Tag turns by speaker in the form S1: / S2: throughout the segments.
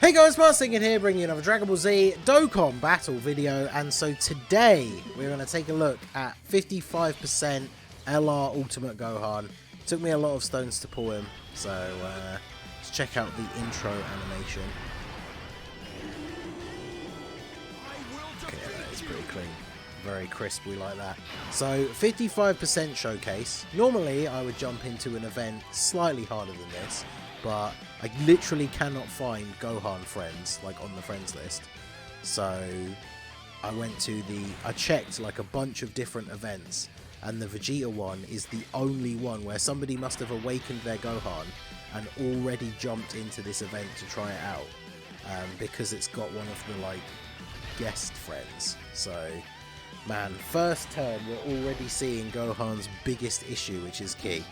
S1: Hey guys, Marsingin here, bringing you another Dragon Ball Z Dokkan Battle video, and so today we're going to take a look at 55% LR Ultimate Gohan. Took me a lot of stones to pull him, so let's check out the intro animation. Okay, that is pretty clean. Very crisp, we like that. So 55% showcase. Normally I would jump into an event slightly harder than this, but I literally cannot find Gohan friends, like, on the friends list. So I checked like a bunch of different events, and the Vegeta one is the only one where somebody must have awakened their Gohan and already jumped into this event to try it out, because it's got one of the, like, guest friends. So, man, first turn we're already seeing Gohan's biggest issue, which is Ki.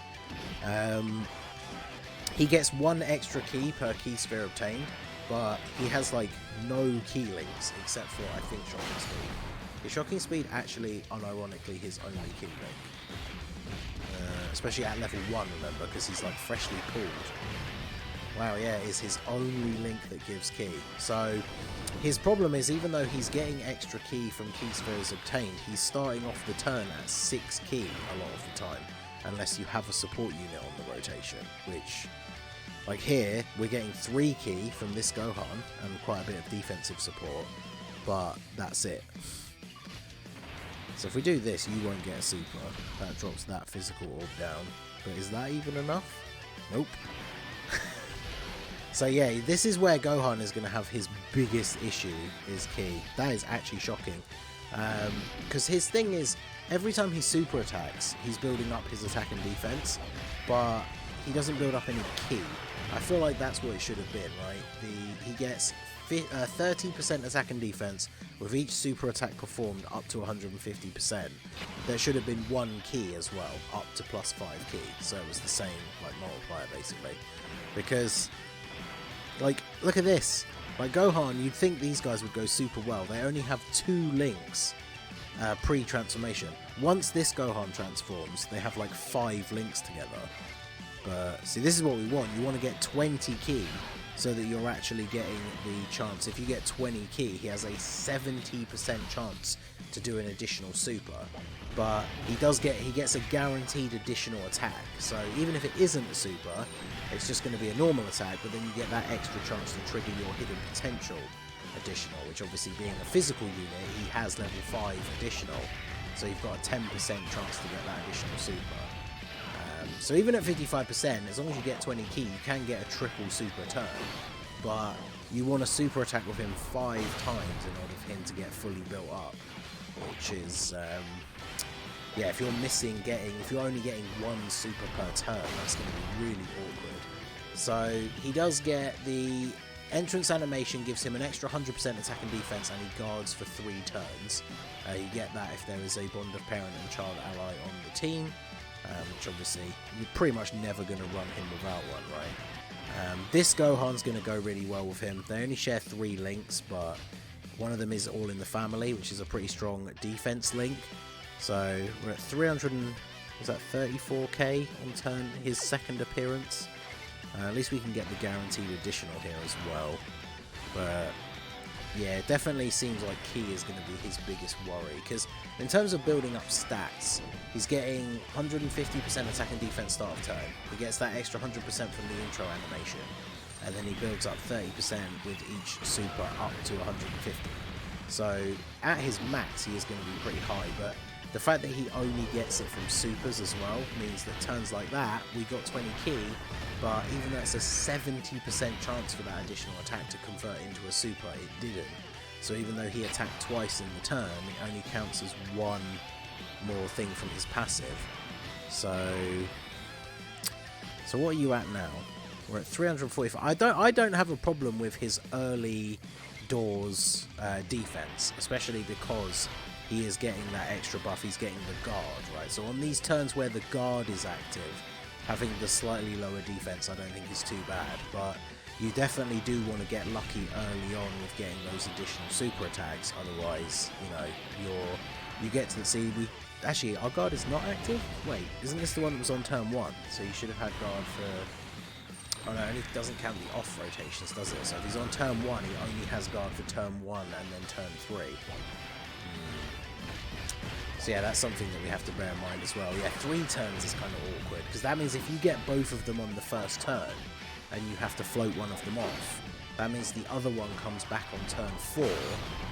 S1: He gets one extra Ki per Ki sphere obtained, but he has like no Ki links except for, I think, Shocking Speed. His Shocking Speed actually, unironically, his only Ki link. Especially at level 1, remember, because he's like freshly pulled. Wow, yeah, it is his only link that gives Ki. So his problem is, even though he's getting extra Ki from Ki spheres obtained, he's starting off the turn at 6 Ki a lot of the time, unless you have a support unit on the rotation, which, like here, we're getting 3 Ki from this Gohan and quite a bit of defensive support, but that's it. So if we do this, you won't get a super. That drops that physical orb down, but is that even enough? Nope. So yeah, this is where Gohan is going to have his biggest issue, is Ki. That is actually shocking. Because his thing is, every time he super attacks, he's building up his attack and defense, but he doesn't build up any Ki. I feel like that's what it should have been, right? He gets 30% attack and defense with each super attack performed up to 150%. There should have been 1 Ki as well, up to plus 5 Ki, so it was the same, like, multiplier basically. Because, like, look at this. Like, Gohan, you'd think these guys would go super well. They only have 2 links pre-transformation. Once this Gohan transforms, they have like 5 links together. But see, this is what we want. You want to get 20 Ki so that you're actually getting the chance. If you get 20 Ki, he has a 70% chance to do an additional super. But he gets a guaranteed additional attack. So even if it isn't a super, it's just going to be a normal attack, but then you get that extra chance to trigger your hidden potential additional, which obviously, being a physical unit, he has level 5 additional. So you've got a 10% chance to get that additional super. So even at 55%, as long as you get 20 Ki, you can get a triple super turn, but you want to super attack with him 5 times in order for him to get fully built up, which is, yeah, if you're only getting 1 super per turn, that's going to be really awkward. So he does get the entrance animation, gives him an extra 100% attack and defense, and he guards for 3 turns. You get that if there is a bond of parent and child ally on the team. Which obviously you're pretty much never going to run him without one, right? This Gohan's going to go really well with him. They only share 3 links, but one of them is All in the Family, which is a pretty strong defense link. So we're at 334k on turn his second appearance. At least we can get the guaranteed additional here as well. But yeah, it definitely seems like Ki is going to be his biggest worry, because in terms of building up stats, he's getting 150% attack and defense start of turn. He gets that extra 100% from the intro animation, and then he builds up 30% with each super up to 150. So at his max, he is going to be pretty high, but the fact that he only gets it from supers as well means that turns like that, we got 20 Ki, but even though it's a 70% chance for that additional attack to convert into a super, it didn't. So even though he attacked twice in the turn, it only counts as 1 more thing from his passive. So what are you at now? We're at 345. I don't have a problem with his early doors defense, especially because he is getting that extra buff. He's getting the guard, right? So on these turns where the guard is active, having the slightly lower defense I don't think is too bad, but you definitely do want to get lucky early on with getting those additional super attacks. Otherwise, you know, you get to the sea. Actually, our guard is not active. Wait, isn't this the one that was on turn 1? So you should have had guard for Oh no, it doesn't count the off rotations, does it? So if he's on turn 1, he only has guard for turn 1 and then turn 3. So yeah, that's something that we have to bear in mind as well. Yeah, 3 turns is kind of awkward, because that means if you get both of them on the first turn, and you have to float one of them off, that means the other one comes back on turn 4.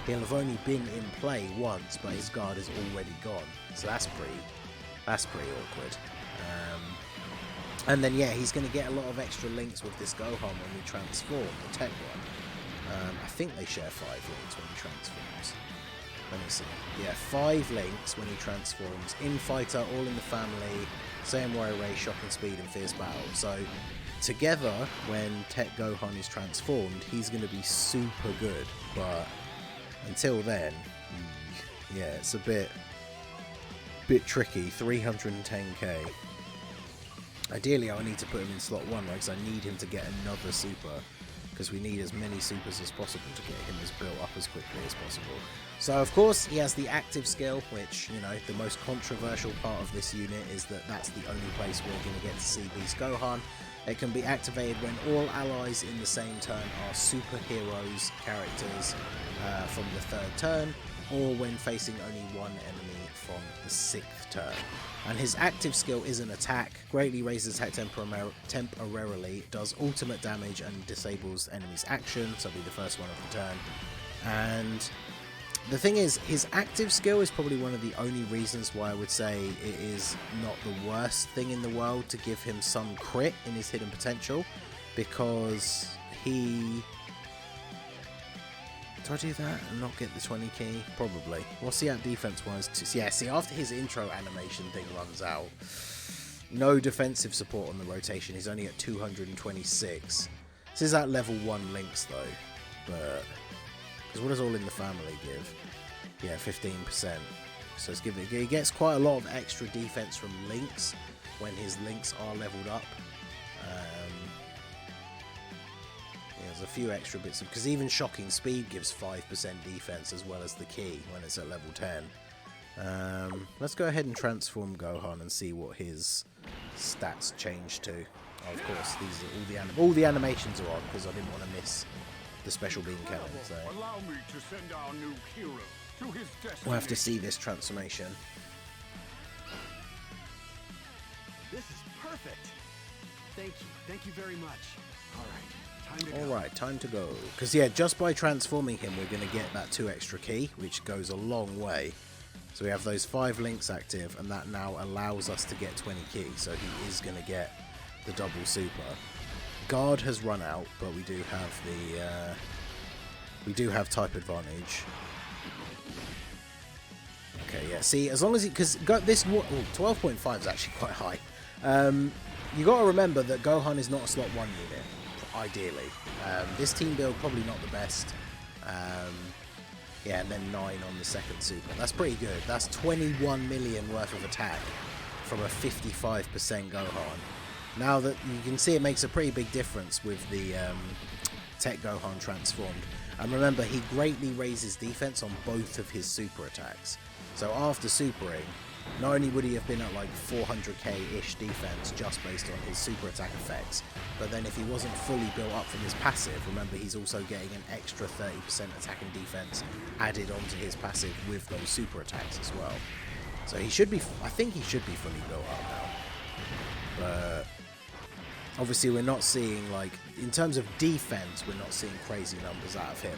S1: He'll have only been in play once, but his guard is already gone. So that's pretty awkward. And then yeah, he's going to get a lot of extra links with this Gohan when we transform, the tech one. I think they share 5 links when he transforms. Let me see. Yeah, 5 links when he transforms. Infighter, all in the family, Saiyan Warrior Race, Shocking Speed, and Fierce Battle. So together, when Tech Gohan is transformed, he's going to be super good. But until then, yeah, it's a bit tricky. 310k. Ideally, I need to put him in slot 1, right? Because I need him to get another super. Because we need as many supers as possible to get him as built up as quickly as possible. So of course he has the active skill, which, you know, the most controversial part of this unit is that that's the only place we're going to get to see Beast Gohan. It can be activated when all allies in the same turn are superheroes characters from the 3rd turn, or when facing only one enemy from the 6th turn. And his active skill is an attack, greatly raises attack temporarily, does ultimate damage and disables enemies' action, so it'll be the first one of the turn. And the thing is, his active skill is probably one of the only reasons why I would say it is not the worst thing in the world to give him some crit in his hidden potential, because he... Do I do that and not get the 20 key? Probably. What's he at defense-wise? Yeah, see, after his intro animation thing runs out, no defensive support on the rotation. He's only at 226. This is at level 1 links, though. But... because what does all in the family give? Yeah, 15%. So it's giving, he gets quite a lot of extra defense from links when his links are leveled up. There's a few extra bits of, because even Shocking Speed gives 5% defense as well as the key when it's at level 10. Let's go ahead and transform Gohan and see what his stats change to. Oh, of course, these are all the animations are on because I didn't want to miss the special beam cannon. So
S2: allow me to send our new hero to his destiny.
S1: We'll have to see this transformation.
S3: This is perfect. Thank you very much. All right.
S1: Alright, time to go. Because yeah, just by transforming him we're going to get that 2 extra key, which goes a long way. So we have those 5 links active, and that now allows us to get 20 key, so he is going to get the double super. Guard has run out, but we do have the type advantage. Okay, yeah, see, as long as he... because this... 12.5 is actually quite high. You got to remember that Gohan is not a slot 1 unit. Ideally. This team build probably not the best. Yeah, and then 9 on the 2nd super. That's pretty good. That's 21 million worth of attack from a 55% Gohan. Now that you can see, it makes a pretty big difference with the Tech Gohan transformed. And remember, he greatly raises defense on both of his super attacks. So after supering, not only would he have been at like 400k-ish defense just based on his super attack effects, but then if he wasn't fully built up from his passive, remember he's also getting an extra 30% attack and defense added onto his passive with those super attacks as well. So he should be, I think he should be fully built up now. But obviously we're not seeing, like, in terms of defense, we're not seeing crazy numbers out of him.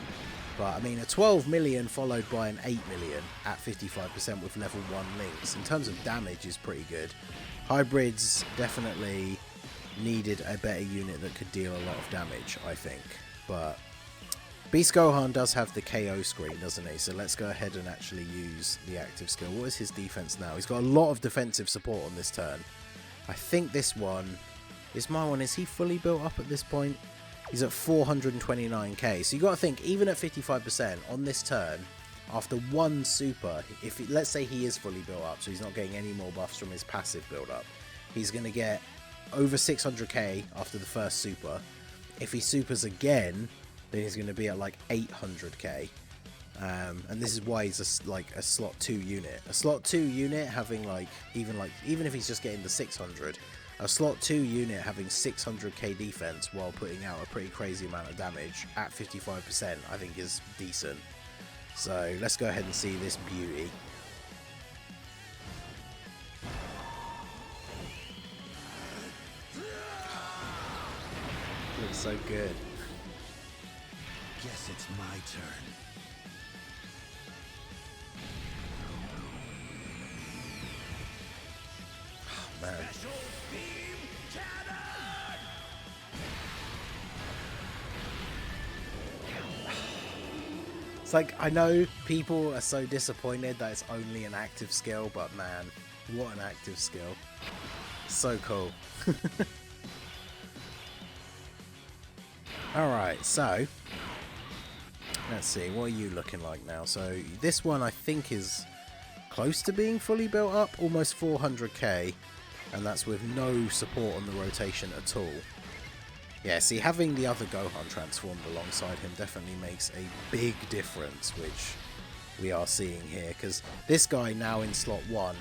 S1: But, I mean, a 12 million followed by an 8 million at 55% with level 1 links, in terms of damage, is pretty good. Hybrids definitely needed a better unit that could deal a lot of damage, I think. But Beast Gohan does have the KO screen, doesn't he? So let's go ahead and actually use the active skill. What is his defense now? He's got a lot of defensive support on this turn. I think this one... is my one, is he fully built up at this point? He's at 429k. So you got to think, even at 55% on this turn, after one super, if let's say he is fully built up, so he's not getting any more buffs from his passive build up, he's going to get over 600k after the first super. If he supers again, then he's going to be at like 800k. And this is why he's a slot 2 unit. A slot 2 unit having even if he's just getting the 600, a slot 2 unit having 600k defense while putting out a pretty crazy amount of damage at 55% I think is decent. So let's go ahead and see this beauty. Looks so good.
S3: Guess it's my turn.
S1: Oh, man. It's like, I know people are so disappointed that it's only an active skill, but man, what an active skill. So cool. Alright, so let's see, what are you looking like now? So this one I think is close to being fully built up, almost 400k, and that's with no support on the rotation at all. Yeah, see, having the other Gohan transformed alongside him definitely makes a big difference, which we are seeing here, because this guy now in slot 1,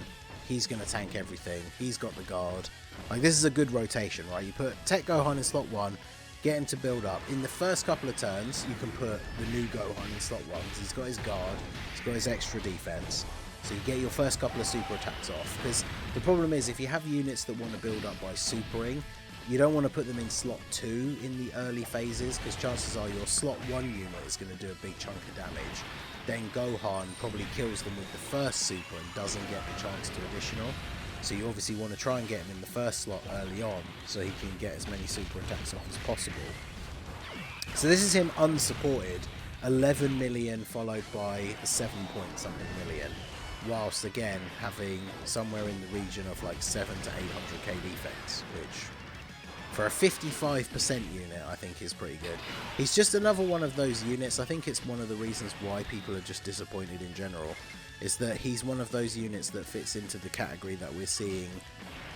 S1: he's going to tank everything, he's got the guard. Like, this is a good rotation, right? You put Tech Gohan in slot 1, get him to build up. In the first couple of turns, you can put the new Gohan in slot 1, because he's got his guard, he's got his extra defense. So you get your first couple of super attacks off, because the problem is if you have units that want to build up by supering, you don't want to put them in slot 2 in the early phases, because chances are your slot 1 unit is going to do a big chunk of damage. Then Gohan probably kills them with the first super and doesn't get the chance to additional. So you obviously want to try and get him in the first slot early on, so he can get as many super attacks off as possible. So this is him unsupported, 11 million followed by 7 point something million, whilst again having somewhere in the region of like 7 to 800k defense, which for a 55% unit I think is pretty good. He's just another one of those units. I think it's one of the reasons why people are just disappointed in general, is that he's one of those units that fits into the category that we're seeing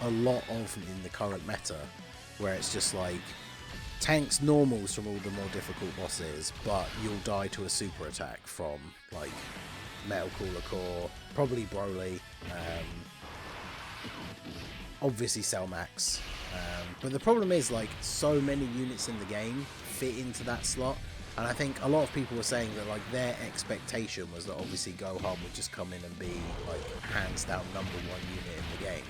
S1: a lot of in the current meta, where it's just like tanks normals from all the more difficult bosses, but you'll die to a super attack from like Metal Cooler Core, probably Broly, obviously Cellmax. But the problem is, like, so many units in the game fit into that slot, and I think a lot of people were saying that like their expectation was that obviously Gohan would just come in and be like hands down #1 unit in the game,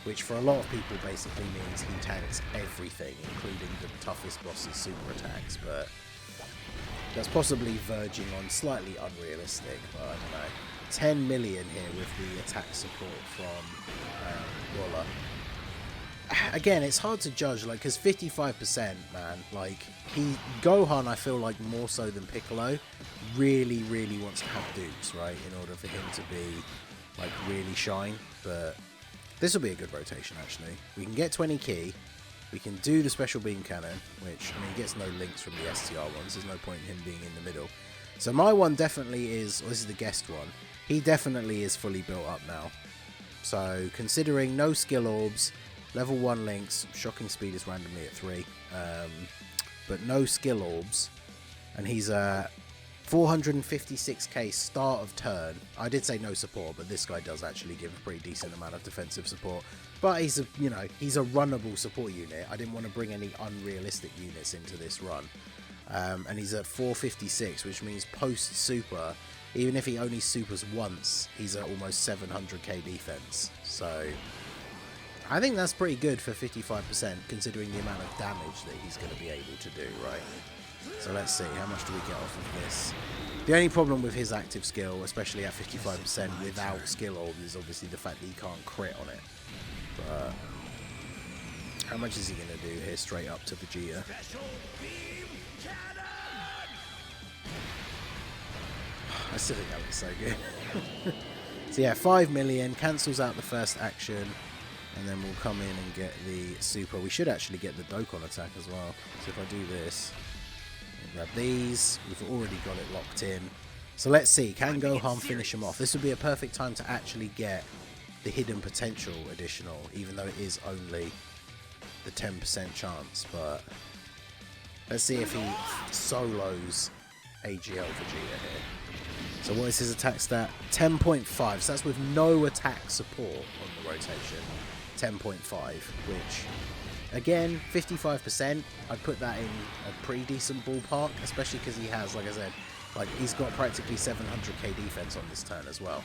S1: which for a lot of people basically means he tanks everything, including the toughest boss's super attacks. But that's possibly verging on slightly unrealistic, but I don't know. 10 million here with the attack support from Waller. Again, it's hard to judge, like, because 55%, man, like, Gohan, I feel like more so than Piccolo, really, really wants to have dupes, right, in order for him to be, like, really shine. But this will be a good rotation, actually. We can get 20 key, we can do the special beam cannon, which, I mean, he gets no links from the STR ones, there's no point in him being in the middle. So my one definitely is, this is the guest one, he definitely is fully built up now. So, considering no skill orbs, level 1 links, shocking speed is randomly at 3, but no skill orbs, and he's a 456k start of turn. I did say no support, but this guy does actually give a pretty decent amount of defensive support. But he's a, you know, he's a runnable support unit. I didn't want to bring any unrealistic units into this run. And he's at 456, which means post super, even if he only supers once, he's at almost 700k defense. So I think that's pretty good for 55%, considering the amount of damage that he's going to be able to do, right? So let's see, how much do we get off of this? The only problem with his active skill, especially at 55% without skill orb, is obviously the fact that he can't crit on it. But how much is he going to do here straight up to Vegeta? I still think that looks so good. So yeah, 5 million, cancels out the first action, and then we'll come in and get the super. We should actually get the Dokkan attack as well. So if I do this, grab these, we've already got it locked in. So let's see, can Gohan finish him off? This would be a perfect time to actually get the hidden potential additional, even though it is only the 10% chance. But let's see if he solos AGL Vegeta here. So what is his attack stat? 10.5, so that's with no attack support on the rotation. 10.5, which, again, 55%, I'd put that in a pretty decent ballpark, especially because he has, like I said, like he's got practically 700k defense on this turn as well.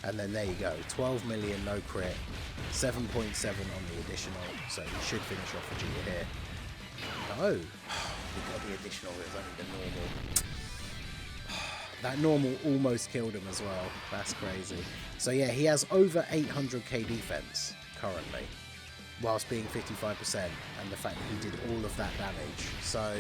S1: And then there you go, 12 million, no crit, 7.7 on the additional, so he should finish off a G here. No, we got the additional, it was only the normal. That normal almost killed him as well, that's crazy. So yeah, he has over 800k defense currently, whilst being 55%, and the fact that he did all of that damage. So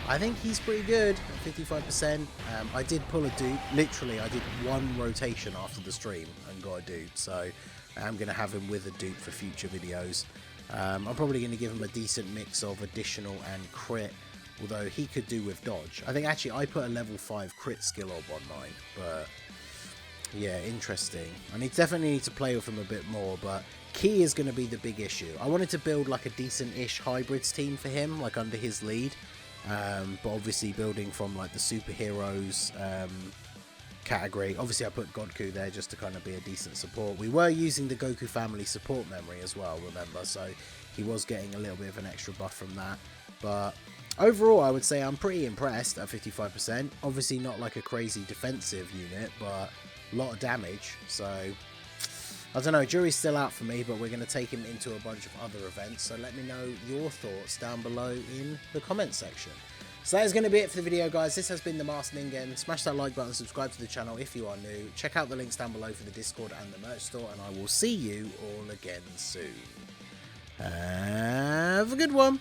S1: I think he's pretty good at 55%. I did pull a dupe. Literally, I did one rotation after the stream and got a dupe. So I'm going to have him with a dupe for future videos. I'm probably going to give him a decent mix of additional and crit, although he could do with dodge. I think actually I put a level 5 crit skill up on mine, but yeah, interesting. I definitely need to play with him a bit more, but key is going to be the big issue. I wanted to build like a decent-ish hybrids team for him, like under his lead. But obviously building from like the superheroes category. Obviously I put Godku there just to kind of be a decent support. We were using the Goku family support memory as well, remember, so he was getting a little bit of an extra buff from that. But overall I would say I'm pretty impressed at 55%. Obviously not like a crazy defensive unit, but a lot of damage. So I don't know, jury's still out for me, but we're going to take him into a bunch of other events. So let me know your thoughts down below in the comments section. So that is going to be it for the video, guys. This has been the Masked Ningen. Smash that like button, subscribe to the channel if you are new. Check out the links down below for the Discord and the merch store, and I will see you all again soon. Have a good one.